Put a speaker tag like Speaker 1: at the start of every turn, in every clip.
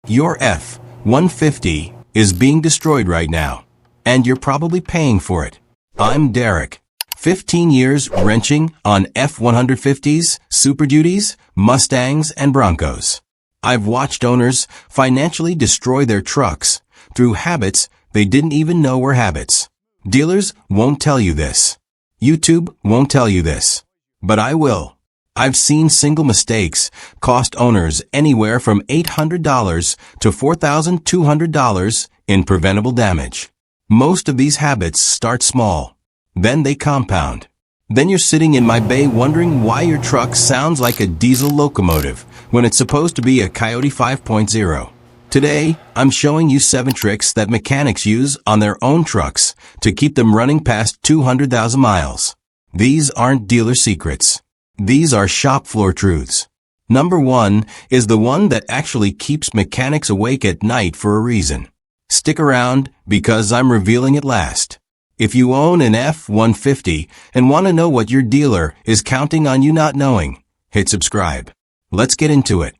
Speaker 1: Your F-150 is being destroyed right now, and you're probably paying for it. I'm Derek. 15 years wrenching on F-150s, Super Duties, Mustangs, and Broncos. I've watched owners financially destroy their trucks through habits they didn't even know were habits. Dealers won't tell you this. YouTube won't tell you this. But I will. I've seen single mistakes cost owners anywhere from $800 to $4,200 in preventable damage. Most of these habits start small. Then they compound. Then you're sitting in my bay wondering why your truck sounds like a diesel locomotive when it's supposed to be a Coyote 5.0. Today, I'm showing you 7 tricks that mechanics use on their own trucks to keep them running past 200,000 miles. These aren't dealer secrets. These are shop floor truths. Number 1 is the one that actually keeps mechanics awake at night for a reason. Stick around because I'm revealing it last. If you own an F-150 and want to know what your dealer is counting on you not knowing, hit subscribe. Let's get into it.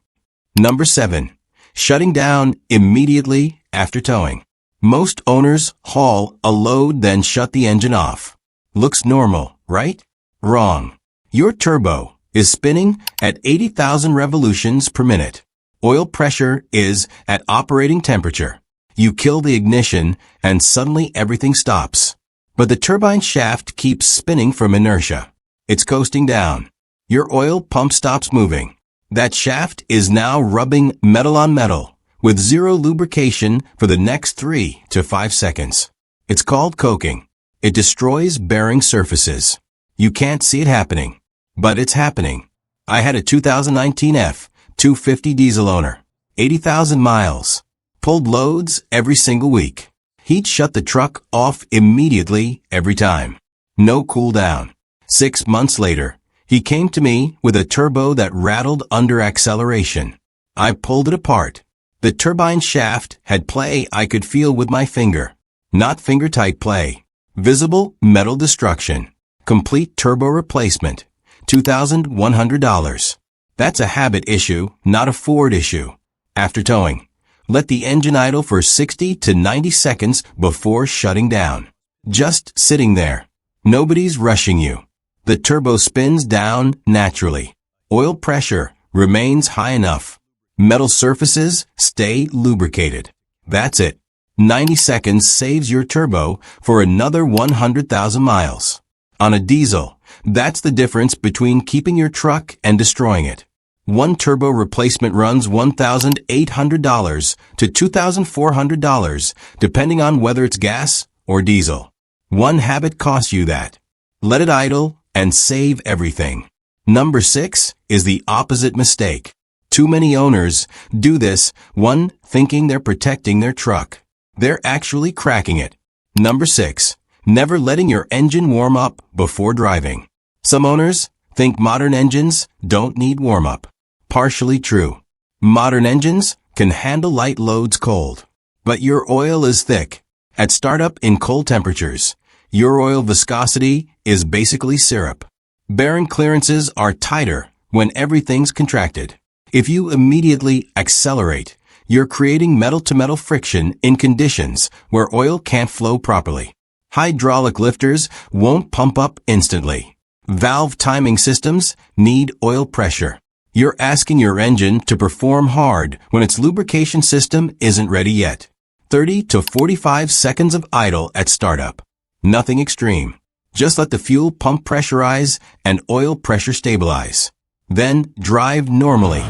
Speaker 1: Number 7. Shutting down immediately after towing. Most owners haul a load then shut the engine off. Looks normal, right? Wrong. Your turbo is spinning at 80,000 revolutions per minute. Oil pressure is at operating temperature. You kill the ignition and suddenly everything stops. But the turbine shaft keeps spinning from inertia. It's coasting down. Your oil pump stops moving. That shaft is now rubbing metal on metal with zero lubrication for the next 3 to 5 seconds. It's called coking. It destroys bearing surfaces. You can't see it happening, but it's happening. I had a 2019 F-250 diesel owner, 80,000 miles, pulled loads every single week. He'd shut the truck off immediately every time. No cool down. 6 months later, he came to me with a turbo that rattled under acceleration. I pulled it apart. The turbine shaft had play I could feel with my finger. Not finger-tight play. Visible metal destruction. Complete turbo replacement. $2,100. That's a habit issue, not a Ford issue. After towing, let the engine idle for 60 to 90 seconds before shutting down. Just sitting there. Nobody's rushing you. The turbo spins down naturally. Oil pressure remains high enough. Metal surfaces stay lubricated. That's it. 90 seconds saves your turbo for another 100,000 miles. On a diesel, that's the difference between keeping your truck and destroying it. One turbo replacement runs $1,800 to $2,400 depending on whether it's gas or diesel. One habit costs you that. Let it idle and save everything. Number 6 is the opposite mistake. Too many owners do this, one, thinking they're protecting their truck. They're actually cracking it. Number 6. Never letting your engine warm up before driving. Some owners think modern engines don't need warm-up. Partially true. Modern engines can handle light loads cold. But your oil is thick. At startup in cold temperatures, your oil viscosity is basically syrup. Bearing clearances are tighter when everything's contracted. If you immediately accelerate, you're creating metal-to-metal friction in conditions where oil can't flow properly. Hydraulic lifters won't pump up instantly. Valve timing systems need oil pressure. You're asking your engine to perform hard when its lubrication system isn't ready yet. 30 to 45 seconds of idle at startup. Nothing extreme. Just let the fuel pump pressurize and oil pressure stabilize. Then drive normally.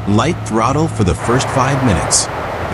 Speaker 1: Light throttle for the first 5 minutes.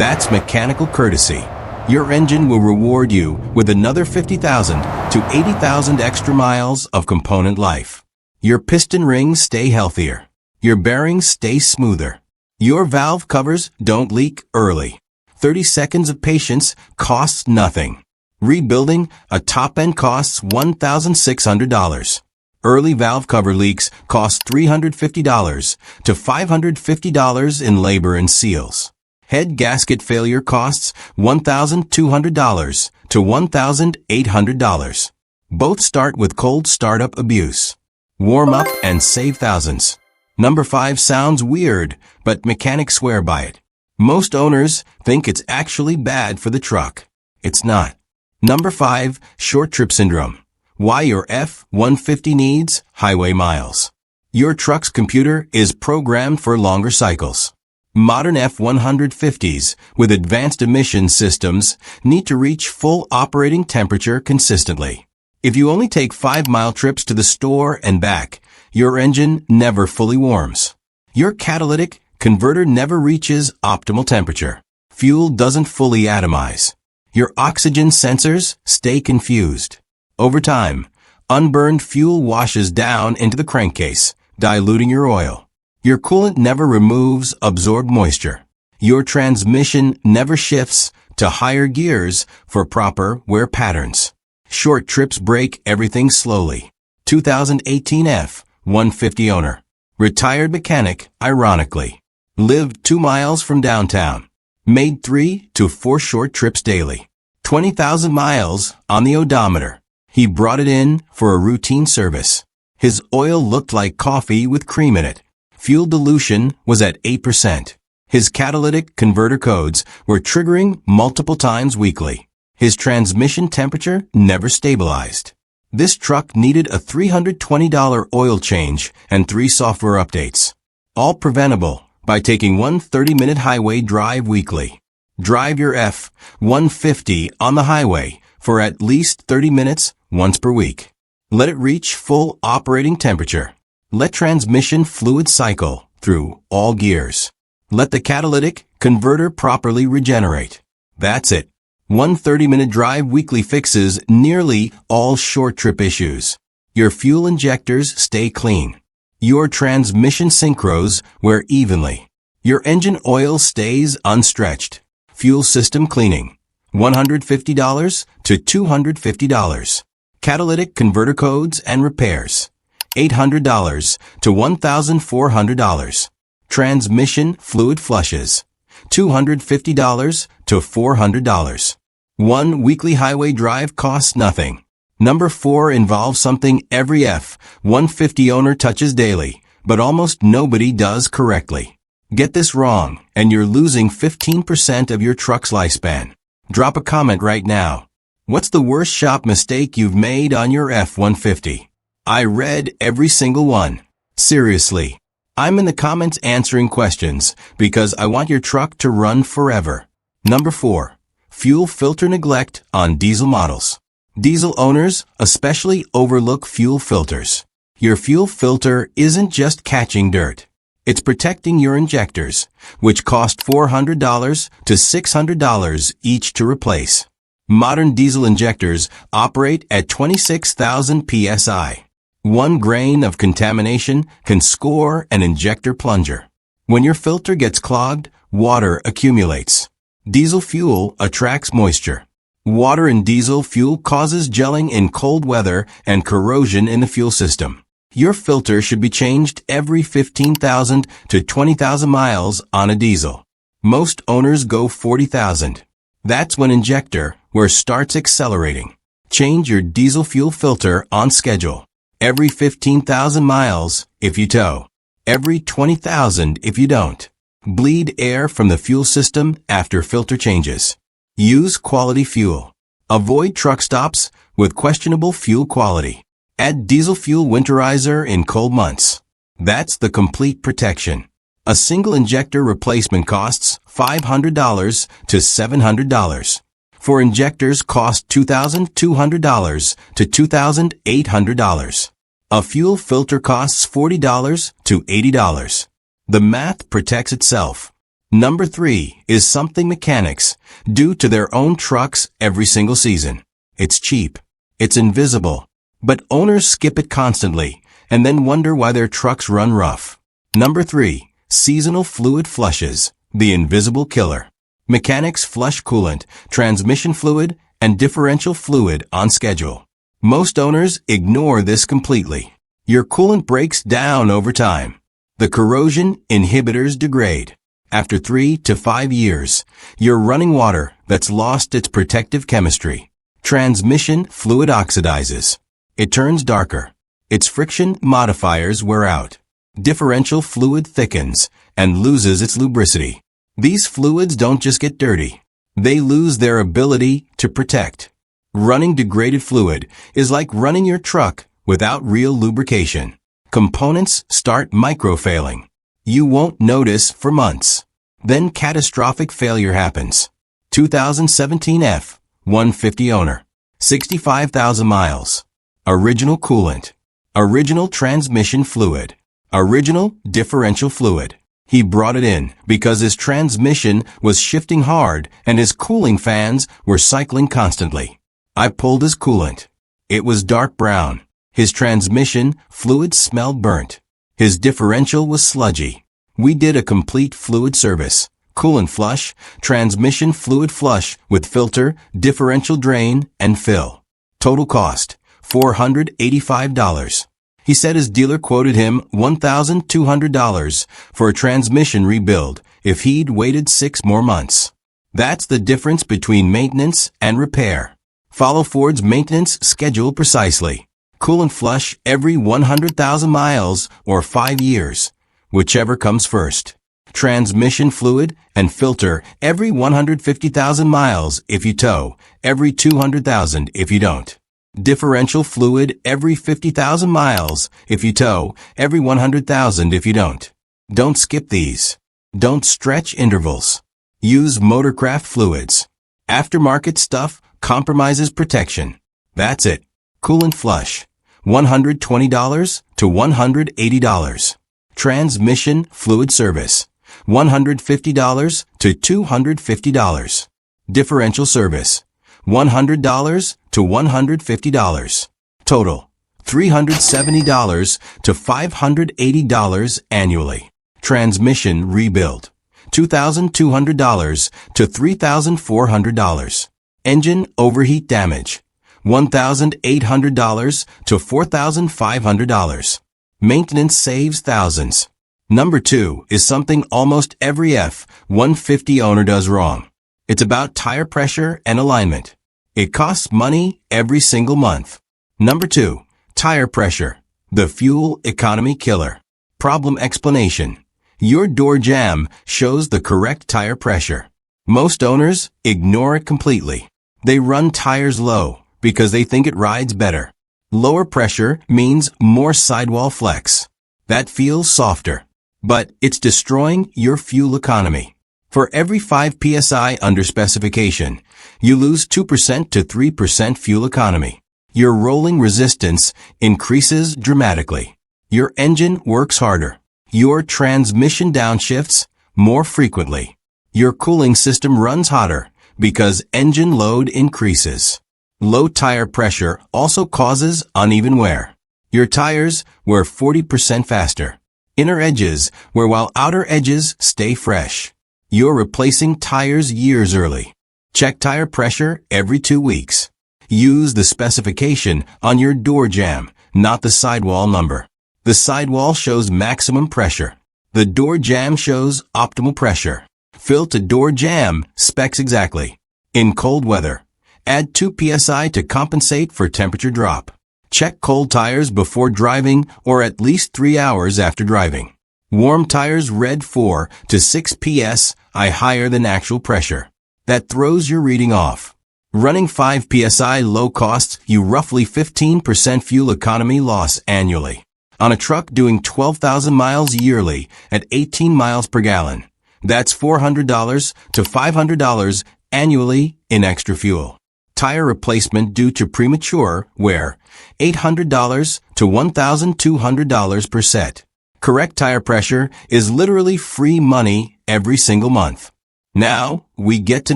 Speaker 1: That's mechanical courtesy. Your engine will reward you with another 50,000 to 80,000 extra miles of component life. Your piston rings stay healthier. Your bearings stay smoother. Your valve covers don't leak early. 30 seconds of patience costs nothing. Rebuilding a top end costs $1,600. Early valve cover leaks cost $350 to $550 in labor and seals. Head gasket failure costs $1,200 to $1,800. Both start with cold startup abuse. Warm up and save thousands. Number 5 sounds weird, but mechanics swear by it. Most owners think it's actually bad for the truck. It's not. Number 5, short trip syndrome. Why your F-150 needs highway miles. Your truck's computer is programmed for longer cycles. Modern F-150s with advanced emission systems need to reach full operating temperature consistently. If you only take 5-mile trips to the store and back, your engine never fully warms. Your catalytic converter never reaches optimal temperature. Fuel doesn't fully atomize. Your oxygen sensors stay confused. Over time, unburned fuel washes down into the crankcase, diluting your oil. Your coolant never removes absorbed moisture. Your transmission never shifts to higher gears for proper wear patterns. Short trips break everything slowly. 2018 F-150 owner. Retired mechanic, ironically. Lived 2 miles from downtown. Made 3 to 4 short trips daily. 20,000 miles on the odometer. He brought it in for a routine service. His oil looked like coffee with cream in it. Fuel dilution was at 8%. His catalytic converter codes were triggering multiple times weekly. His transmission temperature never stabilized. This truck needed a $320 oil change and 3 software updates. All preventable by taking one 30-minute highway drive weekly. Drive your F-150 on the highway for at least 30 minutes once per week. Let it reach full operating temperature. Let transmission fluid cycle through all gears. Let the catalytic converter properly regenerate. That's it. One 30-minute drive weekly fixes nearly all short trip issues. Your fuel injectors stay clean. Your transmission synchros wear evenly. Your engine oil stays unstretched. Fuel system cleaning. $150 to $250. Catalytic converter codes and repairs. $800 to $1,400. Transmission fluid flushes. $250 to $400. One weekly highway drive costs nothing. Number 4 involves something every F-150 owner touches daily, but almost nobody does correctly. Get this wrong, and you're losing 15% of your truck's lifespan. Drop a comment right now. What's the worst shop mistake you've made on your F-150? I read every single one. Seriously. I'm in the comments answering questions because I want your truck to run forever. Number 4. Fuel filter neglect on diesel models. Diesel owners especially overlook fuel filters. Your fuel filter isn't just catching dirt. It's protecting your injectors, which cost $400 to $600 each to replace. Modern diesel injectors operate at 26,000 psi. 1 grain of contamination can score an injector plunger. When your filter gets clogged, water accumulates. Diesel fuel attracts moisture. Water in diesel fuel causes gelling in cold weather and corrosion in the fuel system. Your filter should be changed every 15,000 to 20,000 miles on a diesel. Most owners go 40,000. That's when injector wear starts accelerating. Change your diesel fuel filter on schedule. Every 15,000 miles if you tow. Every 20,000 if you don't. Bleed air from the fuel system after filter changes. Use quality fuel. Avoid truck stops with questionable fuel quality. Add diesel fuel winterizer in cold months. That's the complete protection. A single injector replacement costs $500 to $700. 4 injectors cost $2,200 to $2,800. A fuel filter costs $40 to $80. The math protects itself. Number 3 is something mechanics do to their own trucks every single season. It's cheap. It's invisible. But owners skip it constantly and then wonder why their trucks run rough. Number 3. Seasonal fluid flushes, the invisible killer. Mechanics flush coolant, transmission fluid, and differential fluid on schedule. Most owners ignore this completely. Your coolant breaks down over time. The corrosion inhibitors degrade. After 3 to 5 years, you're running water that's lost its protective chemistry. Transmission fluid oxidizes. It turns darker. Its friction modifiers wear out. Differential fluid thickens and loses its lubricity. These fluids don't just get dirty. They lose their ability to protect. Running degraded fluid is like running your truck without real lubrication. Components start microfailing. You won't notice for months. Then catastrophic failure happens. 2017 F-150 owner. 65,000 miles. Original coolant. Original transmission fluid. Original differential fluid. He brought it in because his transmission was shifting hard and his cooling fans were cycling constantly. I pulled his coolant. It was dark brown. His transmission fluid smelled burnt. His differential was sludgy. We did a complete fluid service. Coolant flush, transmission fluid flush with filter, differential drain, and fill. Total cost, $485. He said his dealer quoted him $1,200 for a transmission rebuild if he'd waited 6 more months. That's the difference between maintenance and repair. Follow Ford's maintenance schedule precisely. Coolant flush every 100,000 miles or 5 years, whichever comes first. Transmission fluid and filter every 150,000 miles if you tow, every 200,000 if you don't. Differential fluid every 50,000 miles if you tow, every 100,000 if you don't. Don't skip these. Don't stretch intervals. Use Motorcraft fluids. Aftermarket stuff compromises protection. That's it. Coolant flush. $120 to $180. Transmission fluid service. $150 to $250. Differential service. $100 to $150. Total, $370 to $580 annually. Transmission rebuild, $2,200 to $3,400. Engine overheat damage, $1,800 to $4,500. Maintenance saves thousands. Number 2 is something almost every F-150 owner does wrong. It's about tire pressure and alignment. It costs money every single month. Number 2, tire pressure, the fuel economy killer. Problem explanation. Your door jamb shows the correct tire pressure. Most owners ignore it completely. They run tires low because they think it rides better. Lower pressure means more sidewall flex. That feels softer. But it's destroying your fuel economy. For every 5 psi under specification, you lose 2% to 3% fuel economy. Your rolling resistance increases dramatically. Your engine works harder. Your transmission downshifts more frequently. Your cooling system runs hotter because engine load increases. Low tire pressure also causes uneven wear. Your tires wear 40% faster. Inner edges wear while outer edges stay fresh. You're replacing tires years early. Check tire pressure every 2 weeks. Use the specification on your door jamb, not the sidewall number. The sidewall shows maximum pressure. The door jamb shows optimal pressure. Fill to door jamb specs exactly. In cold weather, add 2 psi to compensate for temperature drop. Check cold tires before driving or at least 3 hours after driving. Warm tires read 4 to 6 psi higher than actual pressure. That throws your reading off. Running 5 psi low costs you roughly 15% fuel economy loss annually. On a truck doing 12,000 miles yearly at 18 miles per gallon, that's $400 to $500 annually in extra fuel. Tire replacement due to premature wear, $800 to $1,200 per set. Correct tire pressure is literally free money every single month. Now, we get to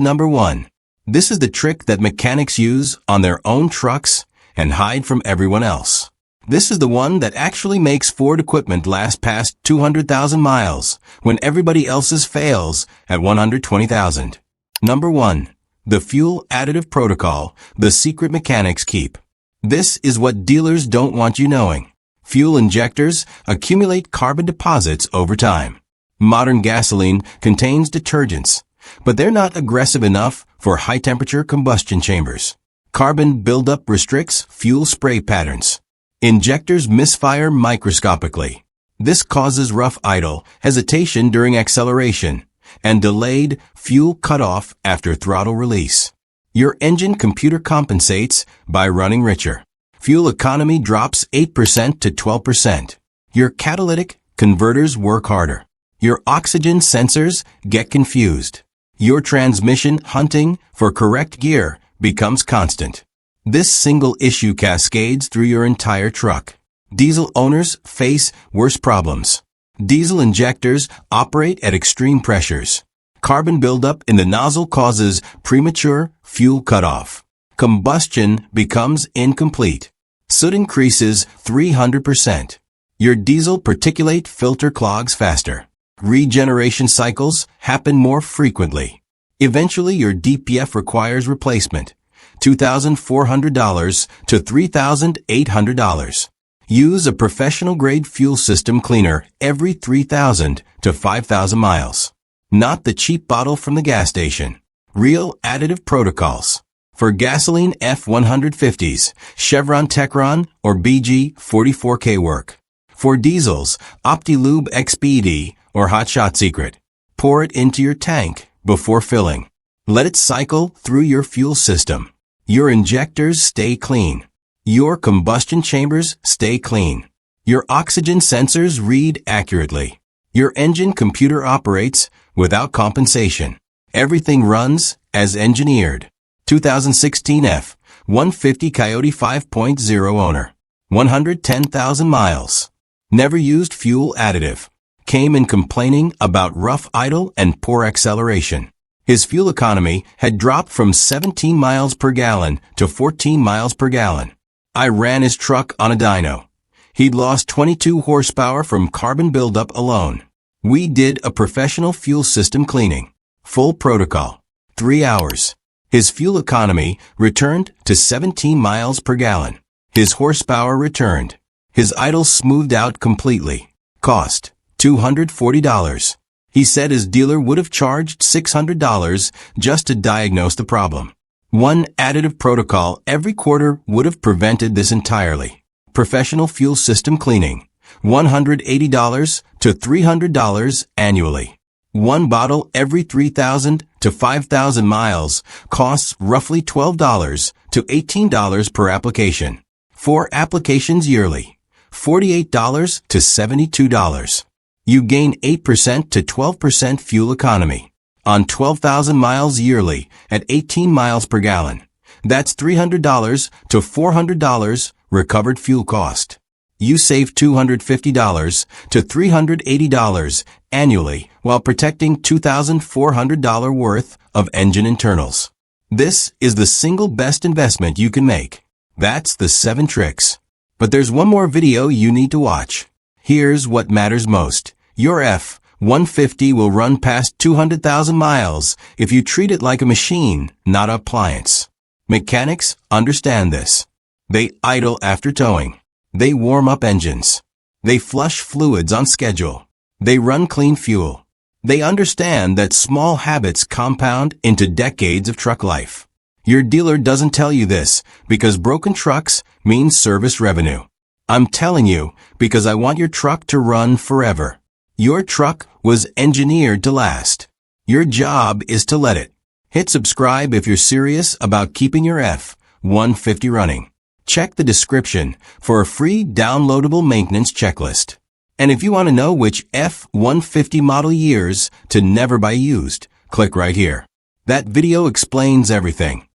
Speaker 1: number 1. This is the trick that mechanics use on their own trucks and hide from everyone else. This is the one that actually makes Ford equipment last past 200,000 miles when everybody else's fails at 120,000. Number 1. The fuel additive protocol, the secret mechanics keep. This is what dealers don't want you knowing. Fuel injectors accumulate carbon deposits over time. Modern gasoline contains detergents, but they're not aggressive enough for high-temperature combustion chambers. Carbon buildup restricts fuel spray patterns. Injectors misfire microscopically. This causes rough idle, hesitation during acceleration, and delayed fuel cutoff after throttle release. Your engine computer compensates by running richer. Fuel economy drops 8% to 12%. Your catalytic converters work harder. Your oxygen sensors get confused. Your transmission hunting for correct gear becomes constant. This single issue cascades through your entire truck. Diesel owners face worse problems. Diesel injectors operate at extreme pressures. Carbon buildup in the nozzle causes premature fuel cutoff. Combustion becomes incomplete. Soot increases 300%. Your diesel particulate filter clogs faster. Regeneration cycles happen more frequently. Eventually, your DPF requires replacement, $2,400 to $3,800. Use a professional-grade fuel system cleaner every 3,000 to 5,000 miles. Not the cheap bottle from the gas station. Real additive protocols. For gasoline F-150s, Chevron Techron, or BG44K work. For diesels, OptiLube XPD or Hot Shot Secret. Pour it into your tank before filling. Let it cycle through your fuel system. Your injectors stay clean. Your combustion chambers stay clean. Your oxygen sensors read accurately. Your engine computer operates without compensation. Everything runs as engineered. 2016 F-150 Coyote 5.0 owner. 110,000 miles. Never used fuel additive. Came in complaining about rough idle and poor acceleration. His fuel economy had dropped from 17 miles per gallon to 14 miles per gallon. I ran his truck on a dyno. He'd lost 22 horsepower from carbon buildup alone. We did a professional fuel system cleaning. Full protocol. 3 hours. His fuel economy returned to 17 miles per gallon. His horsepower returned. His idle smoothed out completely. Cost $240. He said his dealer would have charged $600 just to diagnose the problem. One additive protocol every quarter would have prevented this entirely. Professional fuel system cleaning. $180 to $300 annually. One bottle every 3,000 to 5,000 miles costs roughly $12 to $18 per application. 4 applications yearly. $48 to $72. You gain 8% to 12% fuel economy. On 12,000 miles yearly at 18 miles per gallon. That's $300 to $400 recovered fuel cost. You save $250 to $380 annually while protecting $2,400 worth of engine internals. This is the single best investment you can make. That's the 7 tricks. But there's one more video you need to watch. Here's what matters most. Your F-150 will run past 200,000 miles if you treat it like a machine, not an appliance. Mechanics understand this. They idle after towing. They warm up engines. They flush fluids on schedule. They run clean fuel. They understand that small habits compound into decades of truck life. Your dealer doesn't tell you this because broken trucks mean service revenue. I'm telling you because I want your truck to run forever. Your truck was engineered to last. Your job is to let it. Hit subscribe if you're serious about keeping your F-150 running. Check the description for a free downloadable maintenance checklist. And if you want to know which F-150 model years to never buy used, click right here. That video explains everything.